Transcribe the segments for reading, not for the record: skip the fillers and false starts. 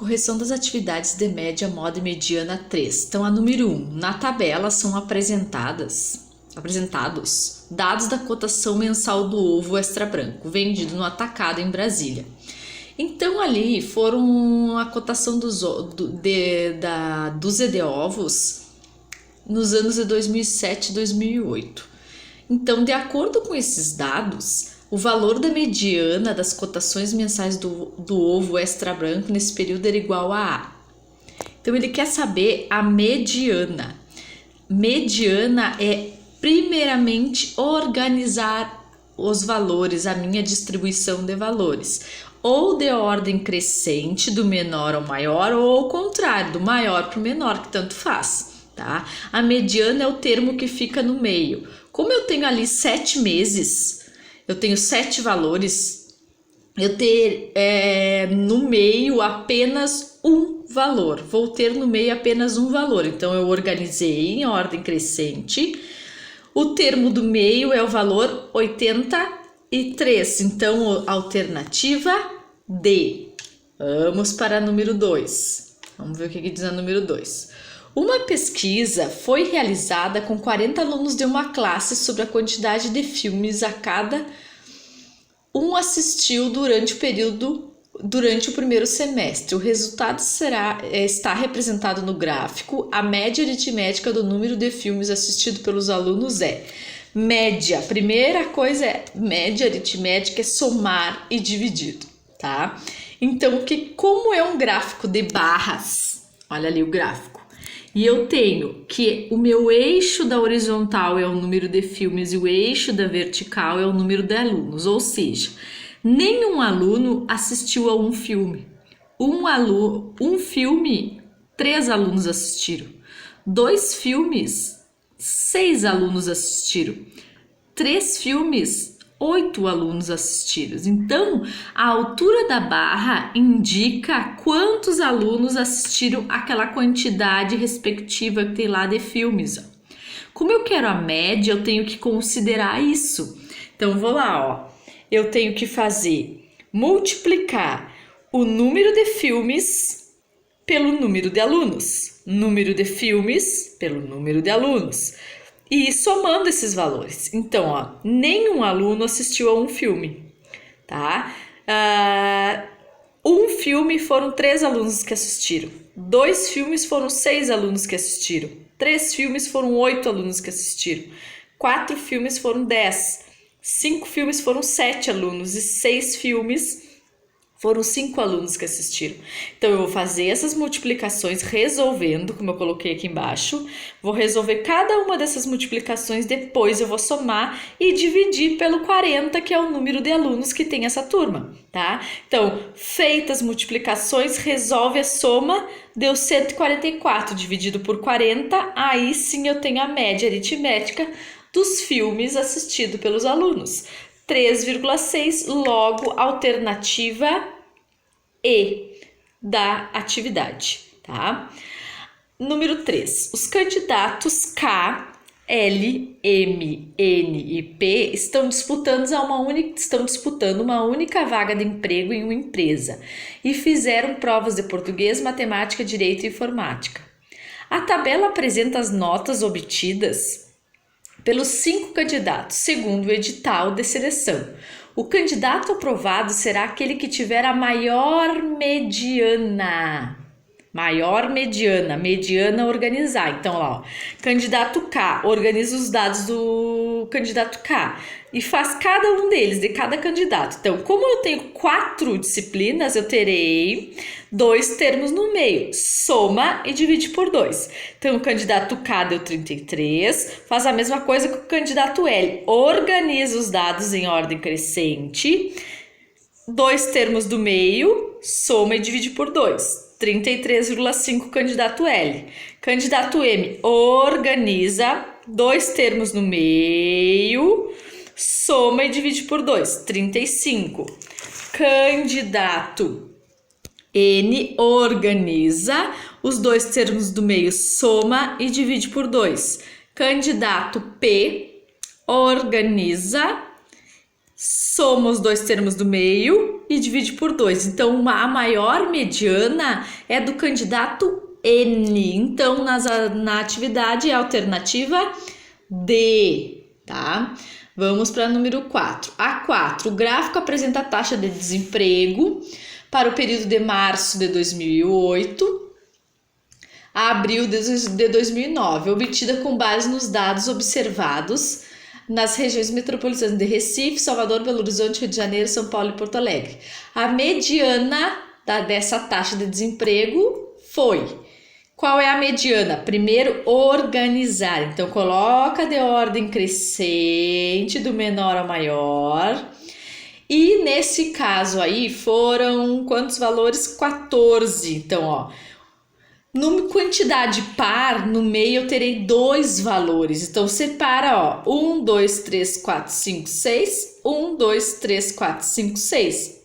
Correção das atividades de média, moda e mediana 3. Então, a número 1. Na tabela são apresentados dados da cotação mensal do ovo extra branco, vendido no atacado em Brasília. Então, ali foram a cotação dos ED ovos nos anos de 2007 e 2008. Então, de acordo com esses dados, o valor da mediana das cotações mensais do ovo extra branco nesse período era igual a A. Então, ele quer saber a mediana. Mediana é, primeiramente, organizar os valores, a minha distribuição de valores. Ou de ordem crescente, do menor ao maior, ou ao contrário, do maior para o menor, que tanto faz. Tá? A mediana é o termo que fica no meio. Como eu tenho ali 7 meses, eu tenho 7 valores, eu ter no meio apenas um valor. Vou ter no meio apenas um valor. Então, eu organizei em ordem crescente. O termo do meio é o valor 83. Então, alternativa D. Vamos para número 2. Vamos ver o que diz a número 2. Uma pesquisa foi realizada com 40 alunos de uma classe sobre a quantidade de filmes a cada um assistiu durante o primeiro semestre. O resultado está representado no gráfico. A média aritmética do número de filmes assistido pelos alunos é média. Primeira coisa média aritmética é somar e dividir, tá? Então, como é um gráfico de barras, olha ali o gráfico. E eu tenho que o meu eixo da horizontal é o número de filmes e o eixo da vertical é o número de alunos. Ou seja, nenhum aluno assistiu a um filme. Um filme, 3 alunos assistiram. 2 filmes, 6 alunos assistiram. 3 filmes, 8 alunos assistiram. Então, a altura da barra indica quantos alunos assistiram aquela quantidade respectiva que tem lá de filmes. Como eu quero a média, eu tenho que considerar isso. Então, vou lá, ó. Eu tenho que multiplicar o número de filmes pelo número de alunos. Número de filmes pelo número de alunos. E somando esses valores. Então, ó, nenhum aluno assistiu a um filme, tá? Um filme foram 3 alunos que assistiram. 2 filmes foram 6 alunos que assistiram. 3 filmes foram 8 alunos que assistiram. 4 filmes foram 10. 5 filmes foram 7 alunos. E 6 filmes foram 5 alunos que assistiram. Então, eu vou fazer essas multiplicações resolvendo, como eu coloquei aqui embaixo. Vou resolver cada uma dessas multiplicações, depois eu vou somar e dividir pelo 40, que é o número de alunos que tem essa turma, tá? Então, feitas as multiplicações, resolve a soma, deu 144 dividido por 40, aí sim eu tenho a média aritmética dos filmes assistidos pelos alunos. 3,6, logo alternativa E da atividade, tá? Número 3. Os candidatos K, L, M, N e P estão disputando uma única vaga de emprego em uma empresa e fizeram provas de português, matemática, direito e informática. A tabela apresenta as notas obtidas pelos 5 candidatos, segundo o edital de seleção. O candidato aprovado será aquele que tiver a maior mediana. Mediana organizar. Então, lá, ó, candidato K, organiza os dados do candidato K e faz cada um deles, de cada candidato. Então, como eu tenho 4 disciplinas, eu terei 2 termos no meio, soma e divide por 2. Então, o candidato K deu 33, faz a mesma coisa que o candidato L, organiza os dados em ordem crescente, 2 termos do meio, soma e divide por 2. 33,5 candidato L. Candidato M organiza 2 termos no meio, soma e divide por 2, 35. Candidato N organiza os 2 termos do meio, soma e divide por 2. Candidato P organiza soma os dois termos do meio e divide por 2. Então, a maior mediana é do candidato N. Então, na atividade é a alternativa D, tá? Vamos para número 4. A4. O gráfico apresenta a taxa de desemprego para o período de março de 2008 a abril de 2009, obtida com base nos dados observados nas regiões metropolitanas de Recife, Salvador, Belo Horizonte, Rio de Janeiro, São Paulo e Porto Alegre. A mediana dessa taxa de desemprego foi... Qual é a mediana? Primeiro, organizar. Então, coloca de ordem crescente, do menor ao maior. E nesse caso aí, foram quantos valores? 14. Então, ó, quantidade par, no meio eu terei 2 valores. Então, separa, ó, 1, 2, 3, 4, 5, 6. 1, 2, 3, 4, 5, 6.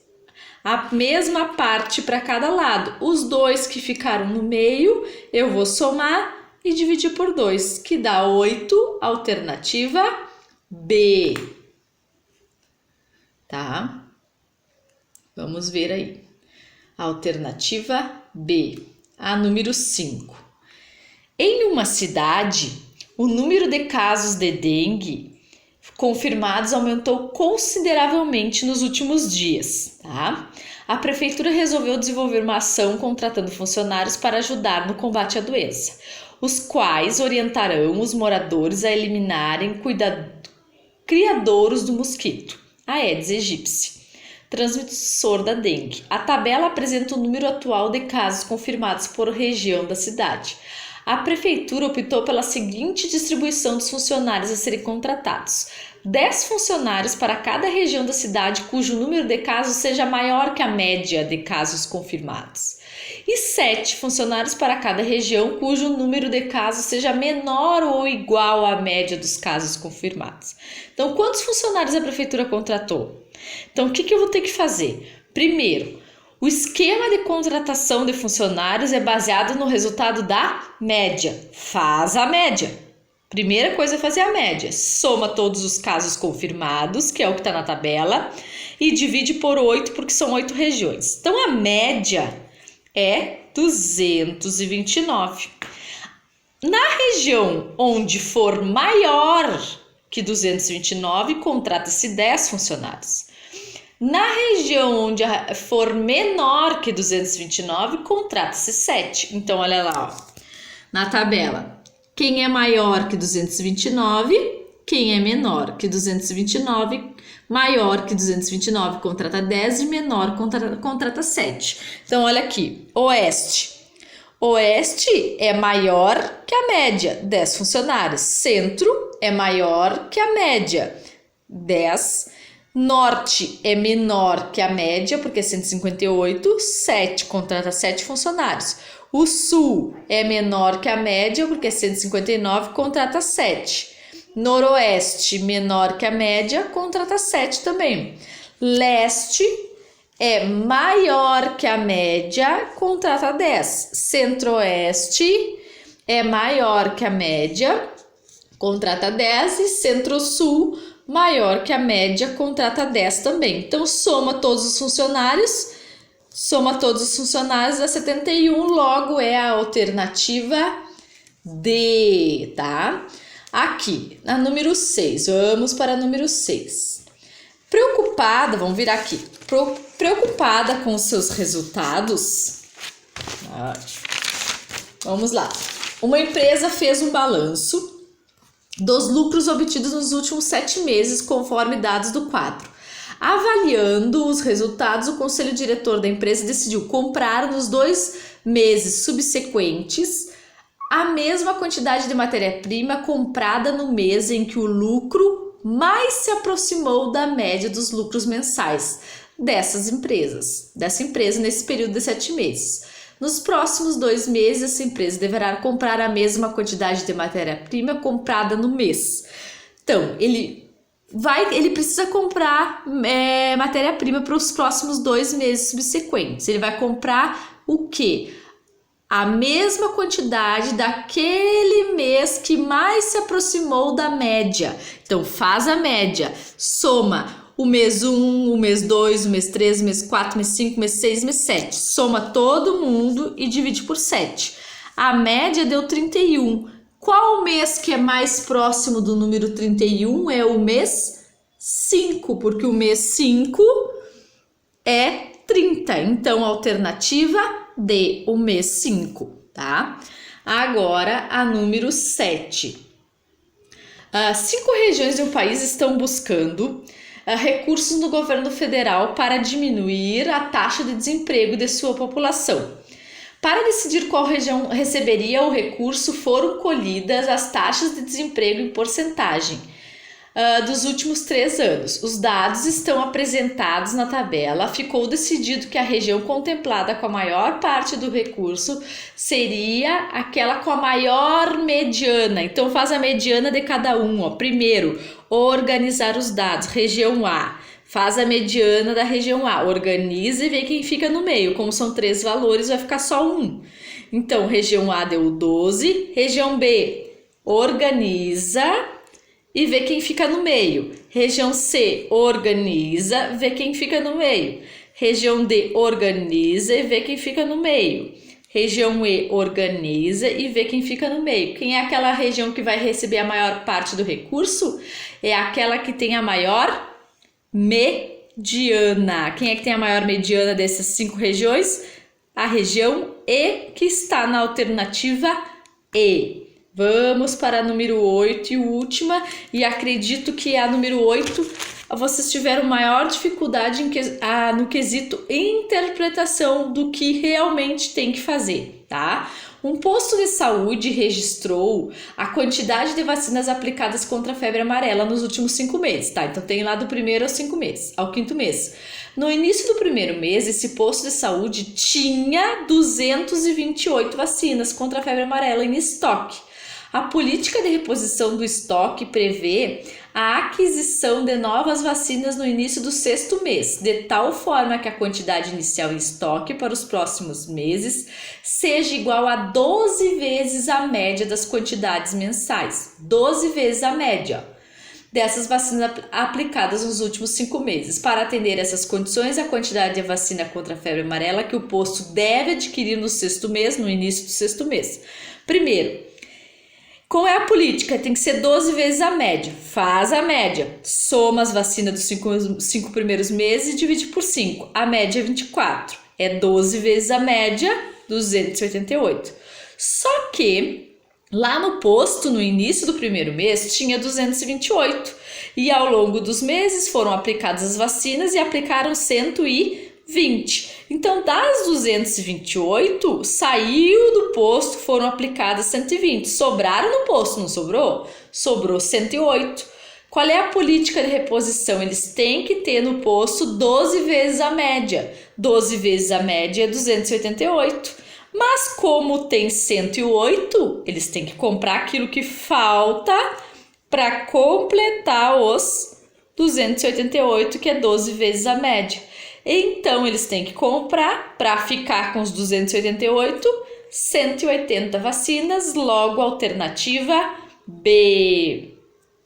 A mesma parte para cada lado. Os 2 que ficaram no meio, eu vou somar e dividir por 2, que dá 8, alternativa B. Tá? Vamos ver aí. Alternativa B. A número 5. Em uma cidade, o número de casos de dengue confirmados aumentou consideravelmente nos últimos dias, tá? A prefeitura resolveu desenvolver uma ação contratando funcionários para ajudar no combate à doença, os quais orientarão os moradores a eliminarem criadouros do mosquito, Aedes aegypti, transmissor da dengue. A tabela apresenta o número atual de casos confirmados por região da cidade. A prefeitura optou pela seguinte distribuição dos funcionários a serem contratados: 10 funcionários para cada região da cidade cujo número de casos seja maior que a média de casos confirmados, e 7 funcionários para cada região cujo número de casos seja menor ou igual à média dos casos confirmados. Então, quantos funcionários a prefeitura contratou? Então, o que eu vou ter que fazer? Primeiro, o esquema de contratação de funcionários é baseado no resultado da média. Faz a média. Primeira coisa é fazer a média. Soma todos os casos confirmados, que é o que está na tabela, e divide por 8, porque são 8 regiões. Então, a média é 229. Na região onde for maior que 229, contrata-se 10 funcionários. Na região onde for menor que 229, contrata-se 7. Então, olha lá, ó, na tabela. Quem é maior que 229, quem é menor que 229, maior que 229 contrata 10 e menor contrata 7. Então, olha aqui, Oeste. Oeste é maior que a média, 10 funcionários. Centro é maior que a média, 10. Norte é menor que a média, porque é 158, 7, contrata 7 funcionários. O Sul é menor que a média, porque é 159, contrata 7. Noroeste, menor que a média, contrata 7 também. Leste é maior que a média, contrata 10. Centro-Oeste é maior que a média, contrata 10. E Centro-Sul, maior que a média, contrata 10 também. Então, soma todos os funcionários dá 71, logo é a alternativa D, tá? Aqui, na número 6, vamos para a número 6. Preocupada, vamos virar aqui, preocupada com os seus resultados, vamos lá. Uma empresa fez um balanço dos lucros obtidos nos últimos 7 meses, conforme dados do quadro. Avaliando os resultados, o conselho diretor da empresa decidiu comprar nos 2 meses subsequentes a mesma quantidade de matéria-prima comprada no mês em que o lucro mais se aproximou da média dos lucros mensais dessa empresa nesse período de 7 meses. Nos próximos 2 meses, essa empresa deverá comprar a mesma quantidade de matéria-prima comprada no mês. Então, ele precisa comprar matéria-prima para os próximos 2 meses subsequentes. Ele vai comprar o quê? A mesma quantidade daquele mês que mais se aproximou da média. Então, faz a média, soma o mês 1, o mês 2, o mês 3, o mês 4, o mês 5, o mês 6, o mês 7. Soma todo mundo e divide por 7. A média deu 31. Qual mês que é mais próximo do número 31? É o mês 5, porque o mês 5 é 30. Então, alternativa D, o mês 5, tá? Agora, a número 7. 5 regiões do país estão buscando recursos no governo federal para diminuir a taxa de desemprego de sua população. Para decidir qual região receberia o recurso, foram colhidas as taxas de desemprego em porcentagem dos últimos 3 anos. Os dados estão apresentados na tabela. Ficou decidido que a região contemplada com a maior parte do recurso seria aquela com a maior mediana. Então faz a mediana de cada um. Ó. Primeiro, organizar os dados. Região A. Faz a mediana da região A. Organiza e vê quem fica no meio. Como são 3 valores, vai ficar só um. Então, região A deu 12. Região B, organiza e vê quem fica no meio. Região C, organiza, vê quem fica no meio. Região D, organiza e vê quem fica no meio. Região E, organiza e vê quem fica no meio. Quem é aquela região que vai receber a maior parte do recurso? É aquela que tem a maior mediana. Quem é que tem a maior mediana dessas 5 regiões? A região E, que está na alternativa E. Vamos para a número 8 e última, e acredito que a número 8 vocês tiveram maior dificuldade no quesito interpretação do que realmente tem que fazer, tá? Um posto de saúde registrou a quantidade de vacinas aplicadas contra a febre amarela nos últimos 5 meses, tá? Então tem lá do primeiro ao 5º mês. No início do primeiro mês, esse posto de saúde tinha 228 vacinas contra a febre amarela em estoque. A política de reposição do estoque prevê a aquisição de novas vacinas no início do 6º mês, de tal forma que a quantidade inicial em estoque para os próximos meses seja igual a 12 vezes a média das quantidades mensais. 12 vezes a média dessas vacinas aplicadas nos últimos 5 meses. Para atender essas condições, a quantidade de vacina contra a febre amarela que o posto deve adquirir no 6º mês, no início do 6º mês. Primeiro, qual é a política? Tem que ser 12 vezes a média. Faz a média. Soma as vacinas dos 5 primeiros meses e divide por 5. A média é 24. É 12 vezes a média, 288. Só que lá no posto, no início do primeiro mês, tinha 228. E ao longo dos meses foram aplicadas as vacinas e aplicaram 120. Então, das 228, saiu do posto, foram aplicadas 120. Sobraram no posto, não sobrou? Sobrou 108. Qual é a política de reposição? Eles têm que ter no posto 12 vezes a média. 12 vezes a média é 288. Mas como tem 108, eles têm que comprar aquilo que falta para completar os 288, que é 12 vezes a média. Então, eles têm que comprar, para ficar com os 288, 180 vacinas, logo alternativa B.